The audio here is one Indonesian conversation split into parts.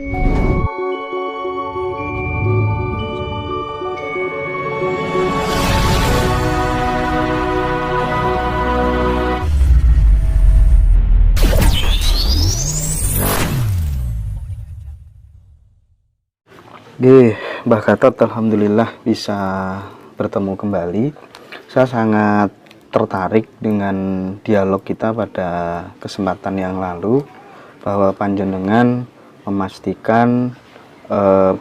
Mbah Gatot, alhamdulillah bisa bertemu kembali. Saya sangat tertarik dengan dialog kita pada kesempatan yang lalu, bahwa panjenengan memastikan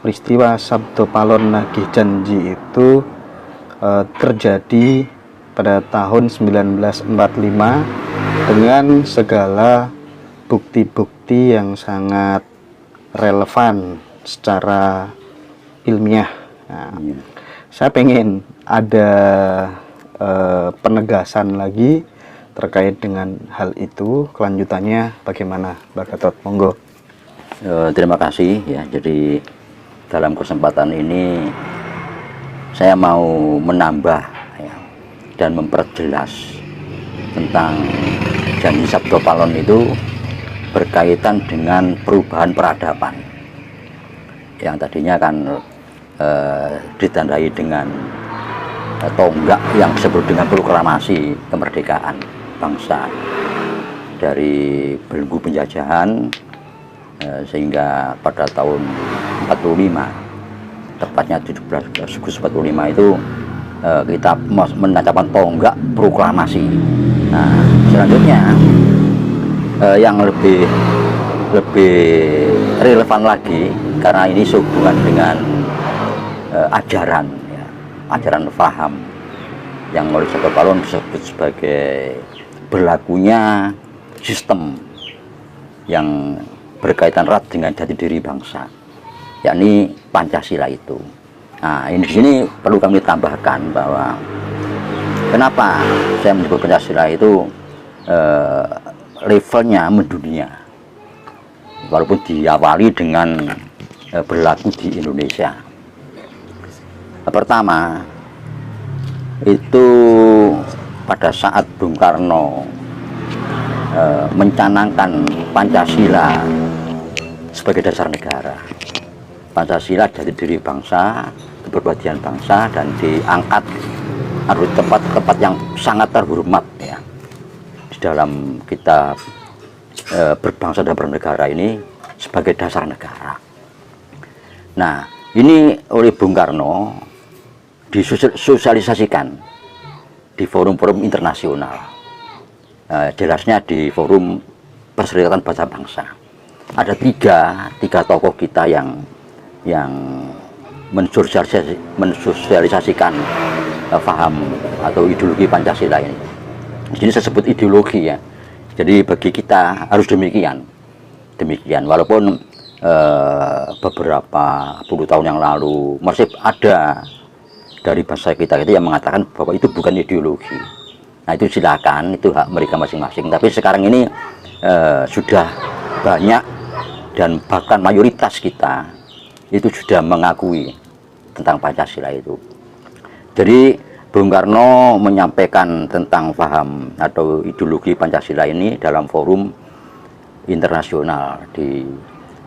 peristiwa Sabdo Palon Nagih Janji itu terjadi pada tahun 1945 dengan segala bukti-bukti yang sangat relevan secara ilmiah. Nah, saya pengen ada penegasan lagi terkait dengan hal itu. Kelanjutannya bagaimana, Mbak Gatot? Monggo. Terima kasih ya. Jadi dalam kesempatan ini saya mau menambah ya, dan memperjelas tentang janji Sabdo Palon itu berkaitan dengan perubahan peradaban yang tadinya kan ditandai dengan tonggak yang disebut dengan proklamasi kemerdekaan bangsa dari belenggu penjajahan, sehingga pada tahun 45, tepatnya 17 Agustus 45 itu kita menancapkan tonggak proklamasi. Nah, selanjutnya yang lebih relevan lagi, karena ini sehubungan dengan ajaran ya, ajaran faham yang oleh Sabdo Palon disebut sebagai berlakunya sistem yang berkaitan erat dengan jati diri bangsa, yakni Pancasila itu. Nah, ini di sini perlu kami tambahkan bahwa kenapa saya menyebut Pancasila itu levelnya mendunia, walaupun diawali dengan berlaku di Indonesia. Pertama itu pada saat Bung Karno mencanangkan Pancasila sebagai dasar negara. Pancasila jati diri bangsa, kepribadian bangsa, dan diangkat harus tempat yang sangat terhormat ya di dalam kita berbangsa dan bernegara ini sebagai dasar negara. Nah, ini oleh Bung Karno disosialisasikan di forum-forum internasional, jelasnya di forum Perserikatan Bangsa-Bangsa. Ada tiga tokoh kita yang mensosialisasikan paham atau ideologi Pancasila ini. Di sini saya sebut ideologi ya. Jadi bagi kita harus demikian, walaupun beberapa puluh tahun yang lalu masih ada dari bangsa kita itu yang mengatakan bahwa itu bukan ideologi. Nah, itu silakan, itu hak mereka masing-masing. Tapi sekarang ini sudah banyak dan bahkan mayoritas kita itu sudah mengakui tentang Pancasila itu. Jadi Bung Karno menyampaikan tentang paham atau ideologi Pancasila ini dalam forum internasional di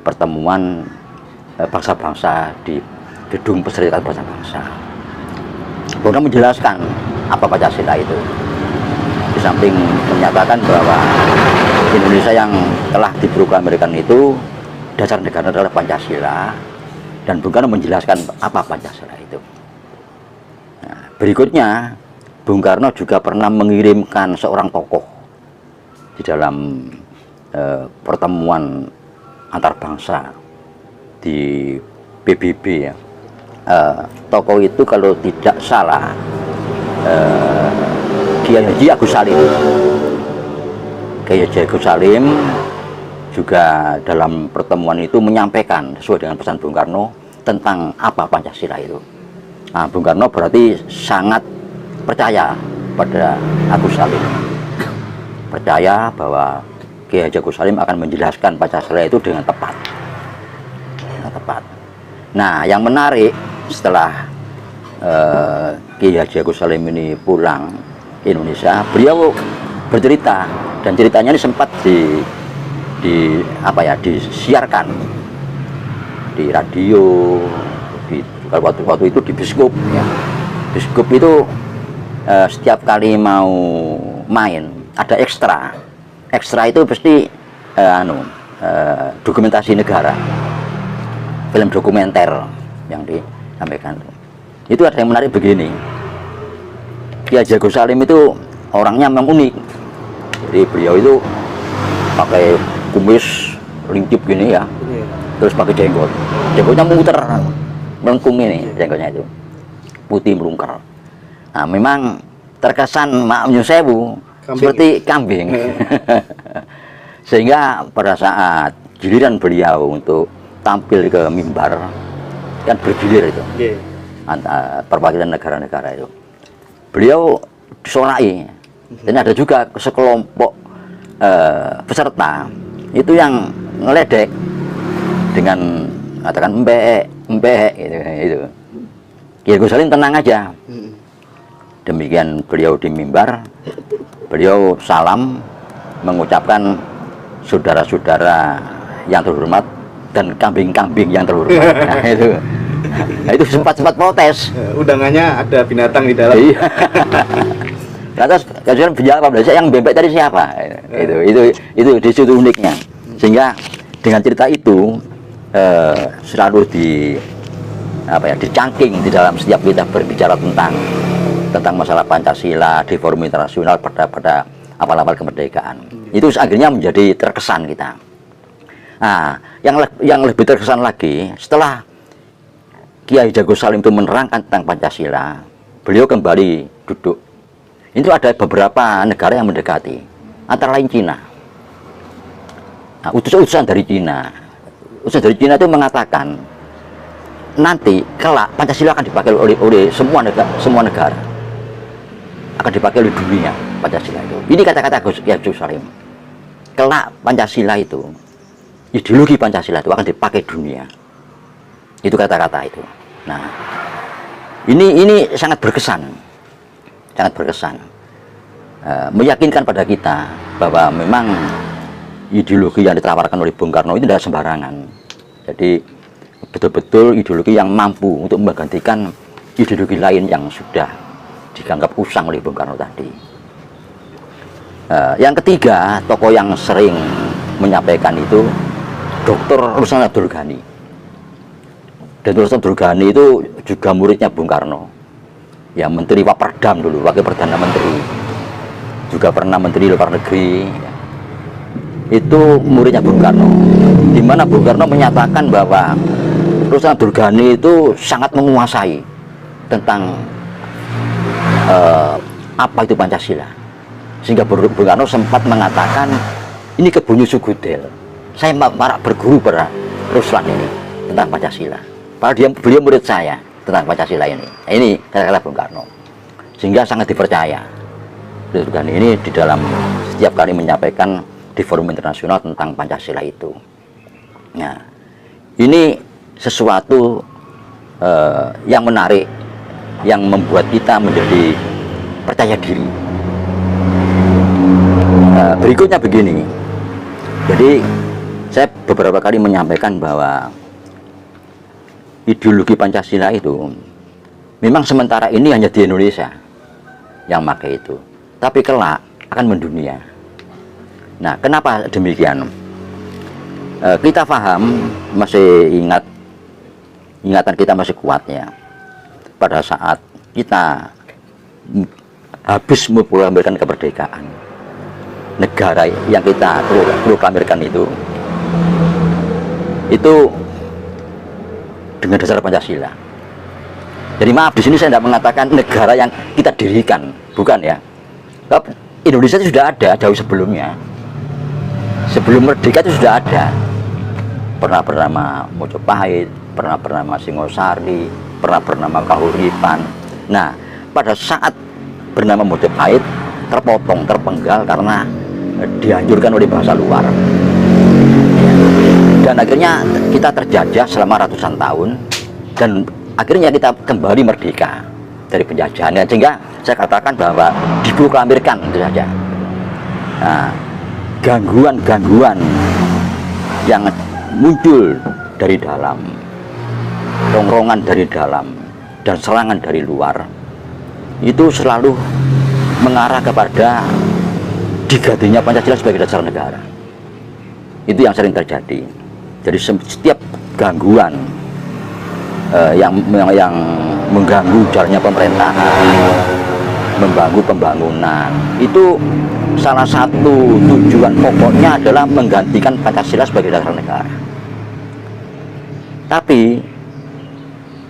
pertemuan bangsa-bangsa di Gedung Perserikatan Bangsa-Bangsa. Bung Karno menjelaskan apa Pancasila itu. Di samping menyatakan bahwa Indonesia yang telah diproklamirkan itu dasar negara adalah Pancasila, dan Bung Karno menjelaskan apa Pancasila itu. Nah, berikutnya Bung Karno juga pernah mengirimkan seorang tokoh di dalam pertemuan antar bangsa di PBB ya. Tokoh itu kalau tidak salah Kiai Haji Agus Salim. Kiai Haji Agus Salim juga dalam pertemuan itu menyampaikan sesuai dengan pesan Bung Karno tentang apa Pancasila itu. Nah, Bung Karno berarti sangat percaya pada Agus Salim, percaya bahwa Kiai Haji Agus Salim akan menjelaskan Pancasila itu dengan tepat. Nah, yang menarik setelah Kiai Haji Agus Salim ini pulang ke Indonesia, beliau bercerita, dan ceritanya ini sempat disiarkan di radio, waktu itu di biskup ya. Biskup itu setiap kali mau main ada ekstra itu pasti dokumentasi negara, film dokumenter yang disampaikan. Itu ada yang menarik begini, Ki Haji Agus Salim itu orangnya memang unik. Jadi beliau itu pakai kumis ringkip gini ya, terus pakai jenggotnya muter melengkung ini, jenggotnya itu putih melungker. Nah, memang terkesan maaf nyusewu seperti kambing. Sehingga pada saat giliran beliau untuk tampil ke mimbar kan bergilir itu, perwakilan negara-negara itu, beliau disolai. Dan ada juga sekelompok peserta itu yang ngeledek dengan katakan mbek gitu. Ki Agus Salim tenang aja. Demikian beliau di mimbar, beliau salam mengucapkan saudara-saudara yang terhormat dan kambing-kambing yang terhormat. Nah, itu sempat protes. Undangannya ada binatang di dalam. Iya. Lantas kemudian menjawab, yang bebek tadi siapa? Itu di situ uniknya. Sehingga dengan cerita itu selalu dicangking di dalam setiap kita berbicara tentang masalah Pancasila di forum internasional pada awal-awal kemerdekaan. Itu akhirnya menjadi terkesan kita. Nah, yang lebih terkesan lagi setelah Kiai Haji Agus Salim itu menerangkan tentang Pancasila, beliau kembali duduk. Itu ada beberapa negara yang mendekati, antara lain Cina. Nah, utusan dari Cina itu mengatakan nanti kelak Pancasila akan dipakai oleh semua negara, akan dipakai oleh dunia Pancasila itu. Ini kata-kata Kiai Haji Agus Salim. Kelak Pancasila itu, ideologi Pancasila itu akan dipakai dunia. Itu kata-kata itu. Nah, ini sangat berkesan, meyakinkan pada kita bahwa memang ideologi yang ditawarkan oleh Bung Karno itu tidak sembarangan. Jadi betul-betul ideologi yang mampu untuk menggantikan ideologi lain yang sudah dianggap usang oleh Bung Karno tadi. Yang ketiga, tokoh yang sering menyampaikan itu Dr. Ruslan Abdul Ghani. Dan Ruslan Abdul Ghani itu juga muridnya Bung Karno. Ya, Menteri Waperdam dulu, Wakil Perdana Menteri. Juga pernah Menteri Luar Negeri. Itu muridnya Bung Karno. Di mana Bung Karno menyatakan bahwa Ruslan Abdul Ghani itu sangat menguasai tentang apa itu Pancasila. Sehingga Bung Karno sempat mengatakan, ini kebunyi Sugudel, saya marak berguru pada Ruslan ini tentang Pancasila. Padahal beliau murid saya tentang Pancasila ini. Nah, ini kata-kata Bung Karno. Sehingga sangat dipercaya. Bung Karno ini di dalam setiap kali menyampaikan di forum internasional tentang Pancasila itu. Nah, ini sesuatu yang menarik, yang membuat kita menjadi percaya diri. Berikutnya begini, jadi saya beberapa kali menyampaikan bahwa ideologi Pancasila itu memang sementara ini hanya di Indonesia yang pakai itu, tapi kelak akan mendunia. Nah, kenapa demikian? Kita paham, masih ingatan kita masih kuat ya, pada saat kita habis memproklamirkan kemerdekaan, negara yang kita proklamirkan itu dengan dasar Pancasila. Jadi maaf, di sini saya tidak mengatakan negara yang kita dirikan, bukan ya. Indonesia itu sudah ada jauh sebelumnya. Sebelum merdeka itu sudah ada. Pernah bernama Mojopahit, pernah bernama Singosari, pernah bernama Kahuripan. Nah, pada saat bernama Mojopahit terpotong, terpenggal karena dihancurkan oleh bangsa luar. Dan akhirnya kita terjajah selama ratusan tahun, dan akhirnya kita kembali merdeka dari penjajahan. Sehingga saya katakan bahwa diproklamirkan itu saja. Nah, gangguan-gangguan yang muncul dari dalam, rongrongan dari dalam, dan serangan dari luar, itu selalu mengarah kepada digantinya Pancasila sebagai dasar negara. Itu yang sering terjadi. Jadi setiap gangguan yang mengganggu jalannya pemerintahan, mengganggu pembangunan, itu salah satu tujuan pokoknya adalah menggantikan Pancasila sebagai dasar negara. Tapi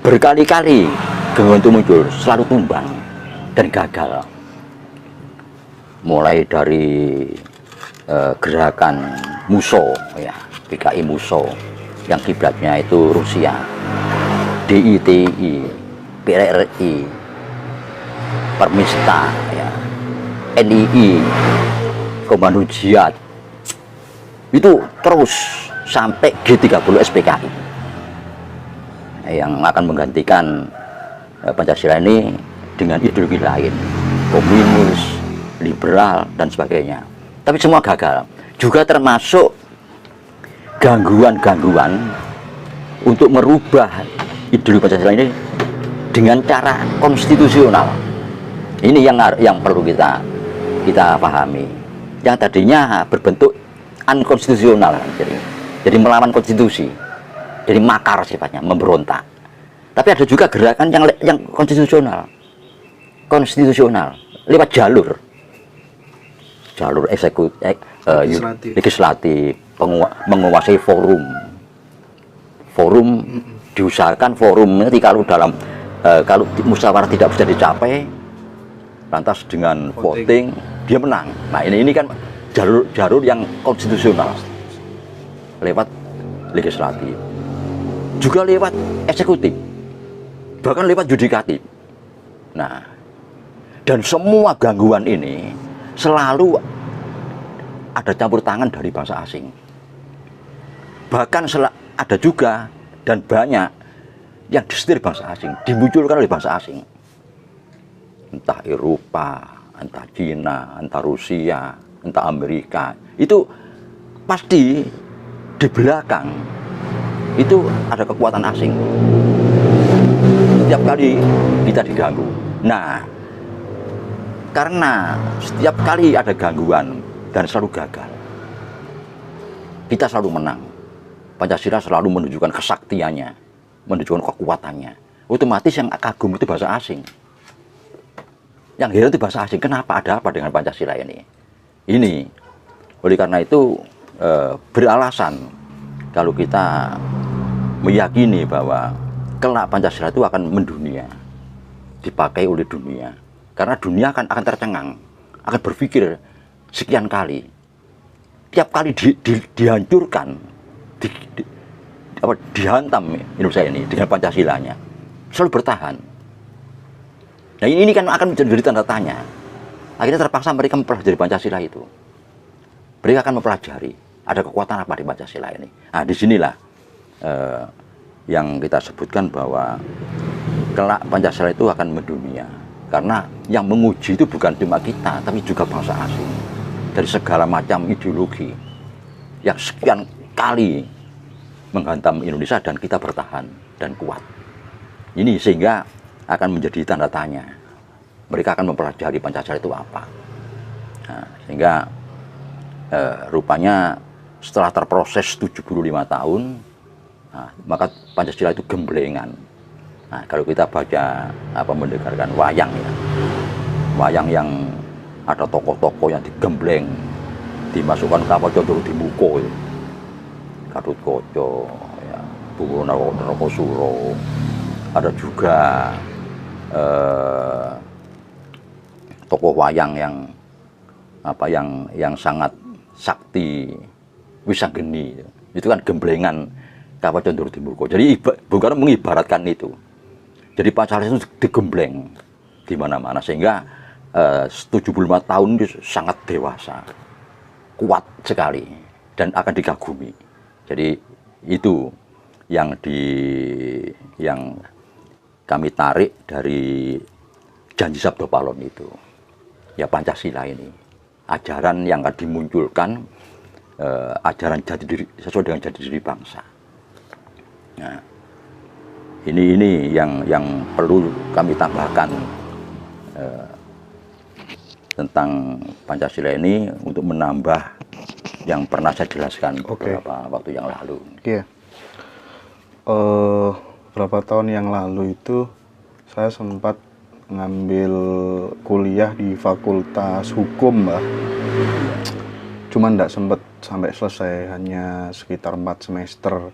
berkali-kali gangguan itu muncul, selalu tumbang dan gagal. Mulai dari gerakan Muso, ya, PKI Muso, yang kiblatnya itu Rusia, DITI, PRRI, Permista, ya, NII, Komando Jihad, itu terus sampai G30 SPKI yang akan menggantikan Pancasila ini dengan ideologi lain, komunis, liberal, dan sebagainya. Tapi semua gagal. Juga termasuk gangguan-gangguan untuk merubah ideologi Pancasila ini dengan cara konstitusional. Ini yang perlu kita pahami. Yang tadinya berbentuk unkonstitusional, jadi melawan konstitusi, jadi makar sifatnya, memberontak. Tapi ada juga gerakan yang konstitusional lewat jalur legislatif, menguasai forum diusahakan forum nanti kalau kalau musyawarah tidak bisa dicapai, lantas dengan voting dia menang. Nah ini kan jalur yang konstitusional lewat legislatif, juga lewat eksekutif, bahkan lewat yudikatif. Nah, dan semua gangguan ini selalu ada campur tangan dari bangsa asing. Bahkan ada juga dan banyak yang disetir bangsa asing, dimunculkan oleh bangsa asing. Entah Eropa, entah Cina, entah Rusia, entah Amerika. Itu pasti di belakang itu ada kekuatan asing. Setiap kali kita diganggu. Nah, karena setiap kali ada gangguan dan selalu gagal, kita selalu menang. Pancasila selalu menunjukkan kesaktiannya, menunjukkan kekuatannya. Otomatis yang kagum itu bahasa asing. Yang heran itu bahasa asing. Kenapa? Ada apa dengan Pancasila ini? Ini, oleh karena itu beralasan kalau kita meyakini bahwa kelak Pancasila itu akan mendunia, dipakai oleh dunia. Karena dunia akan tercengang, akan berpikir sekian kali. Tiap kali dihancurkan, dihantam Indonesia ini dengan Pancasilanya, selalu bertahan. Nah ini kan akan menjadi tanda tanya. Akhirnya terpaksa mereka mempelajari Pancasila itu. Mereka akan mempelajari ada kekuatan apa di Pancasila ini. Nah disinilah yang kita sebutkan bahwa kelak Pancasila itu akan mendunia. Karena yang menguji itu bukan cuma kita, tapi juga bangsa asing. Dari segala macam ideologi yang sekian kali menghantam Indonesia dan kita bertahan dan kuat. Ini sehingga akan menjadi tanda tanya. Mereka akan mempelajari Pancasila itu apa. Nah, sehingga rupanya setelah terproses 75 tahun, nah, maka Pancasila itu gemblengan. Nah, kalau kita baca mendengarkan wayang ya, wayang yang ada tokoh-tokoh yang digembleng, dimasukkan ke Condro Dimuko, ya. Gatot Koco, ya, Bung Narokosuro, ada juga tokoh wayang yang sangat sakti, Wisanggeni, itu kan gemblengan Kawa Condro Dimuko. Jadi Bung Karno mengibaratkan itu. Jadi Pancasila itu digembleng di mana-mana sehingga 75 tahun itu sangat dewasa, kuat sekali dan akan dikagumi. Jadi itu yang kami tarik dari janji Sabdo Palon itu. Ya Pancasila ini ajaran yang akan dimunculkan, ajaran jati diri sesuai dengan jati diri bangsa. Nah, ini yang perlu kami tambahkan tentang Pancasila ini untuk menambah yang pernah saya jelaskan beberapa waktu yang lalu. Oke. Berapa tahun yang lalu itu saya sempat ngambil kuliah di Fakultas Hukum, Mbak. Cuman tidak sempat sampai selesai, hanya sekitar 4 semester.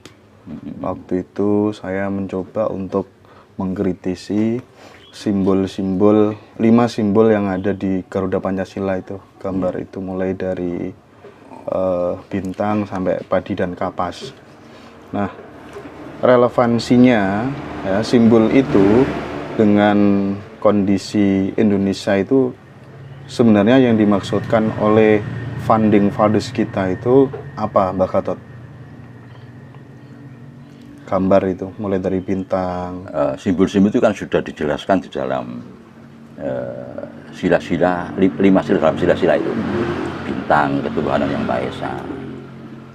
Waktu itu saya mencoba untuk mengkritisi simbol-simbol, 5 simbol yang ada di Garuda Pancasila itu. Gambar itu mulai dari bintang sampai padi dan kapas. Nah, relevansinya ya, simbol itu dengan kondisi Indonesia itu sebenarnya yang dimaksudkan oleh founding fathers kita itu apa, Mbak Gatot? Gambar itu mulai dari bintang. Simbol-simbol itu kan sudah dijelaskan di dalam sila-sila, 5 sila dalam sila-sila itu. Bintang, ketuhanan yang Maha Esa,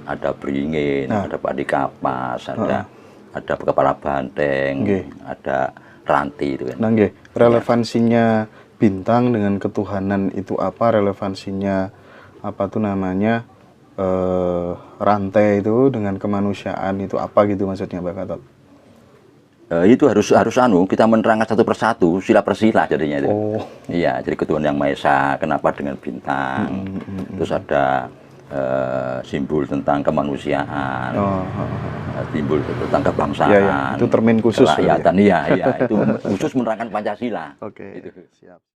ada beringin, ada padi kapas, ada kepala banteng, ada ranti itu kan. Nah, relevansinya bintang dengan ketuhanan itu apa? Relevansinya apa tuh namanya, rantai itu dengan kemanusiaan itu apa gitu maksudnya, Mbak Gatot? Itu harus kita menerangkan satu persatu, sila per sila jadinya itu. Iya, jadi ketuhanan yang Maha Esa kenapa dengan bintang, terus ada simbol tentang kemanusiaan, simbol tentang kebangsaan, itu termin khusus kerakyatan, iya itu khusus menerangkan Pancasila. Oke, siap.